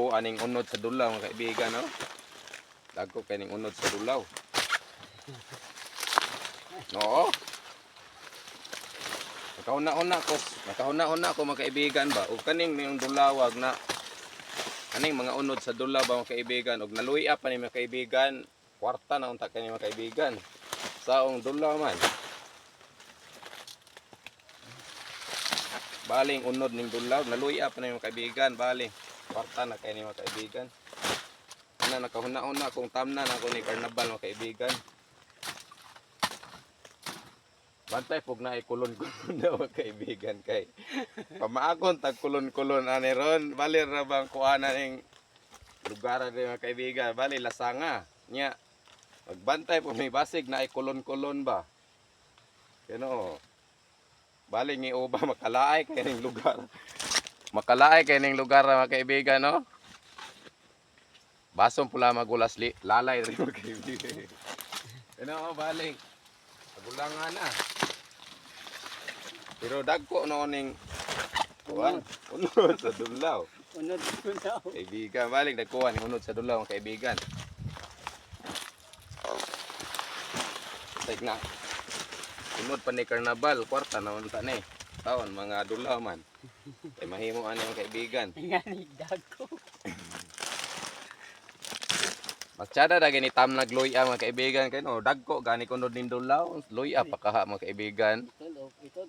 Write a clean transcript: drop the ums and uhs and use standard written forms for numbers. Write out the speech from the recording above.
dagko aning unod sa dulaw mga kaibigan, no? Dagko kaning unod sa dulaw. Oo. Nakahuna-una ko mga kaibigan ba, ug kaning mayong dulawag na aning mga unod sa dulaw ba mga kaibigan, ug naluya pa ni mga kaibigan, kwarta na unta kani mga kaibigan. Saong dulaw man. Baling unod ning dulaw, naluya pa ni mga kaibigan, baling kwarta na kani mga kaibigan. Ana nakahuna-una kung tamnan ako ni karnabal mga kaibigan. Bantay pug na ikulon-kulon na mga kaibigan kay pamaakon tag kulon-kulon ani ron bali ra bang kuana ning lugar ni mga kaibigan, bali lasanga nya magbantay pug may basig na ikulon-kulon ba kano bali ni uba makalaay kay ning lugar makalaay kay ning lugar mga kaibigan, no? Bason pula magulas lalay rin mga kaibigan. Kano bali agulangan na. Pero dagko no ning kuan, unod sa dulaw. Unod sa dulaw. Kaibigan, balik nagkuha ning unod sa dulaw ang kaibigan. Tek na. Unod pa ni karnabal, kwarta na unta ni. Taon mga dulaw man. Kay mahimo ani ang kaibigan. Ngani dagko. Magtsada na gani tam nagluya mga kaibigan kay no dagko gani kunod ning dulaw, luya pa kaha mga kaibigan. Ito,